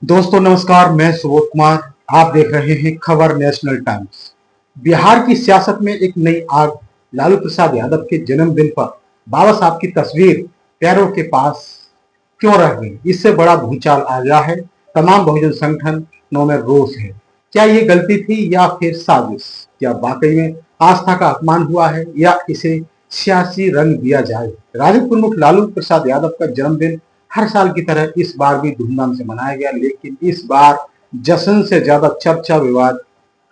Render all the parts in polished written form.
दोस्तों नमस्कार, मैं सुबोध कुमार। आप देख रहे हैं खबर नेशनल टाइम्स। बिहार की सियासत में एक नई आग। लालू प्रसाद यादव के जन्मदिन पर बाबा साहब की तस्वीर पैरों के पास क्यों रह गई? इससे बड़ा भूचाल आ गया है। तमाम बहुजन संगठनों में रोष है। क्या ये गलती थी या फिर साजिश? क्या वाकई में आस्था का अपमान हुआ है या इसे सियासी रंग दिया जाए? राजद प्रमुख लालू प्रसाद यादव का जन्मदिन हर साल की तरह इस बार भी धूमधाम से मनाया गया, लेकिन इस बार जश्न से ज्यादा चर्चा विवाद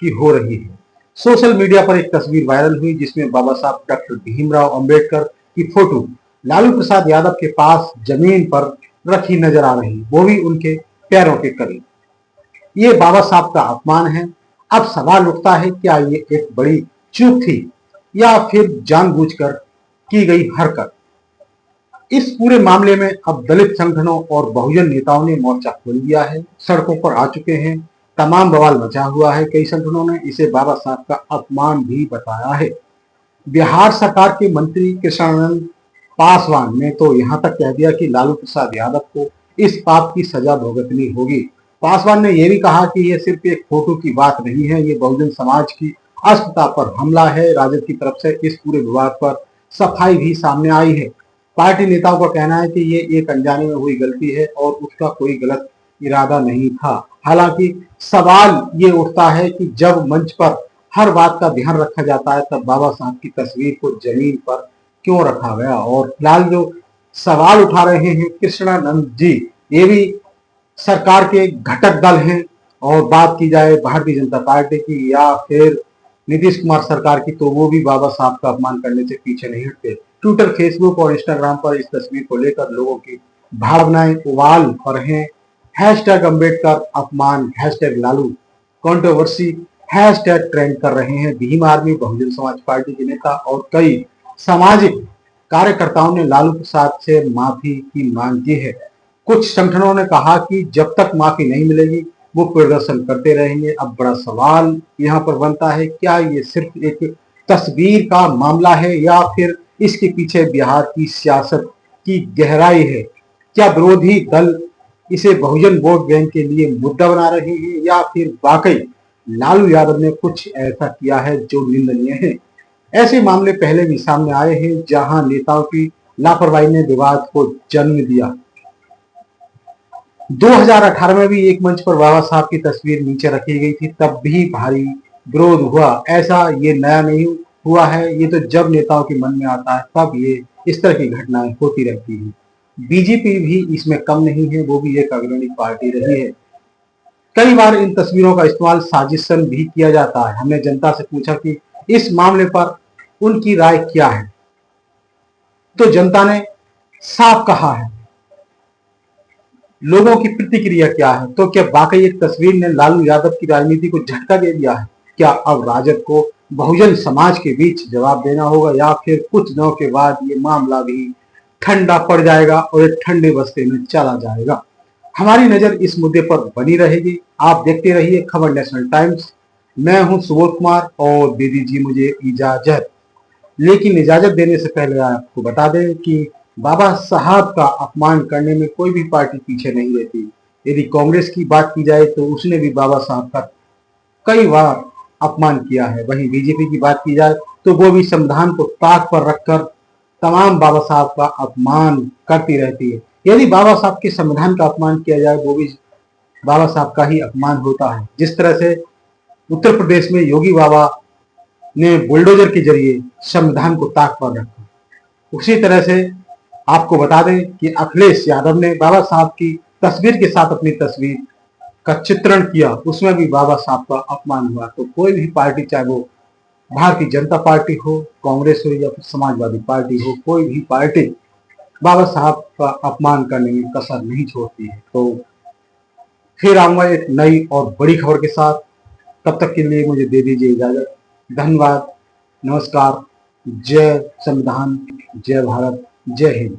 की हो रही है। सोशल मीडिया पर एक तस्वीर वायरल हुई जिसमें बाबा साहब डॉक्टर भीमराव अंबेडकर की फोटो लालू प्रसाद यादव के पास जमीन पर रखी नजर आ रही, वो भी उनके पैरों के करीब। ये बाबा साहब का अपमान है। अब सवाल उठता है, क्या ये एक बड़ी चूक थी या फिर जानबूझकर की गई हरकत? इस पूरे मामले में अब दलित संगठनों और बहुजन नेताओं ने मोर्चा खोल दिया है, सड़कों पर आ चुके हैं। तमाम बवाल मचा हुआ है। कई संगठनों ने इसे बाबा साहब का अपमान भी बताया है। बिहार सरकार के मंत्री कृष्णानंद पासवान ने तो यहां तक कह दिया कि लालू प्रसाद यादव को इस पाप की सजा भुगतनी होगी। पासवान ने यह भी कहा कि यह सिर्फ एक फोटो की बात नहीं है, ये बहुजन समाज की अस्मिता पर हमला है। राजद की तरफ से इस पूरे विवाद पर सफाई भी सामने आई है। पार्टी नेताओं का कहना है कि ये एक अनजाने में हुई गलती है और उसका कोई गलत इरादा नहीं था। हालांकि सवाल ये उठता है कि जब मंच पर हर बात का ध्यान रखा जाता है, तब बाबा साहब की तस्वीर को जमीन पर क्यों रखा गया? और फिलहाल जो सवाल उठा रहे हैं कृष्णानंद जी, ये भी सरकार के घटक दल हैं। और बात की जाए भारतीय जनता पार्टी की या फिर नीतीश कुमार सरकार की, तो वो भी बाबा साहब का अपमान करने से पीछे नहीं हटते। ट्विटर, फेसबुक और इंस्टाग्राम पर इस तस्वीर को लेकर लोगों की भावनाएं उबाल पर हैं। हैशटैग अम्बेडकर अपमान, hashtag Lalu controversy hashtag trend कर रहे हैं। भीम आर्मी, बहुजन समाज पार्टी के नेता और कई सामाजिक कार्यकर्ताओं ने लालू प्रसाद से माफी की मांग की है। कुछ संगठनों ने कहा कि जब तक माफी नहीं मिलेगी वो प्रदर्शन करते रहेंगे। अब बड़ा सवाल यहाँ पर बनता है, क्या ये सिर्फ एक तस्वीर का मामला है या फिर इसके पीछे बिहार की सियासत की गहराई है? क्या विरोधी दल इसे बहुजन वोट बैंक के लिए मुद्दा बना रहे हैं या फिर वाकई लालू यादव ने कुछ ऐसा किया है जो निंदनीय है? ऐसे मामले पहले भी सामने आए हैं जहां नेताओं की लापरवाही ने विवाद को जन्म दिया। 2018 में भी एक मंच पर बाबा साहब की तस्वीर नीचे रखी गई थी, तब भी भारी विरोध हुआ। ऐसा ये नया नहीं हुआ है, ये तो जब नेताओं के मन में आता है तब ये इस तरह की घटनाएं होती रहती हैं। बीजेपी भी इसमें कम नहीं है, वो भी एक अग्रणी पार्टी रही है। कई बार इन तस्वीरों का इस्तेमाल साजिशन भी किया जाता है। हमने जनता से पूछा कि इस मामले पर उनकी राय क्या है, तो जनता ने साफ कहा है। लोगों की प्रतिक्रिया क्या है? तो क्या वाकई एक तस्वीर ने लालू यादव की राजनीति को झटका दे दिया है? क्या अब राजद को बहुजन समाज के बीच जवाब देना होगा या फिर कुछ दिनों के बाद ये मामला भी ठंडा पड़ जाएगा और एक ठंडे बस्ते में चला जाएगा? हमारी नजर इस मुद्दे पर बनी रहेगी। आप देखते रहिए खबर नेशनल टाइम्स। मैं हूं सुबोध कुमार और दे दीजिए मुझे इजाजत। लेकिन इजाजत देने से पहले आपको बता दें कि बाबा साहब का अपमान करने में कोई भी पार्टी पीछे नहीं रहती। यदि कांग्रेस की बात की जाए तो उसने भी बाबा साहब का कई बार अपमान किया है। वहीं बीजेपी की बात की जाए तो वो भी संविधान को ताक पर रखकर तमाम बाबा साहब का अपमान करती रहती है। यदि बाबा साहब के संविधान का अपमान किया जाए, वो भी बाबा साहब का ही अपमान होता है। जिस तरह से उत्तर प्रदेश में योगी बाबा ने बुलडोजर के जरिए संविधान को ताक पर रखा, उसी तरह से आपको बता दें कि अखिलेश यादव ने बाबा साहब की तस्वीर के साथ अपनी तस्वीर का चित्रण किया, उसमें भी बाबा साहब का अपमान हुआ। तो कोई भी पार्टी, चाहे वो भारतीय जनता पार्टी हो, कांग्रेस हो या फिर समाजवादी पार्टी हो, कोई भी पार्टी बाबा साहब का अपमान करने में कसर नहीं छोड़ती है। तो फिर आऊंगा एक नई और बड़ी खबर के साथ। तब तक के लिए मुझे दे दीजिए इजाजत। धन्यवाद, नमस्कार, जय संविधान, जय भारत, जय हिंद।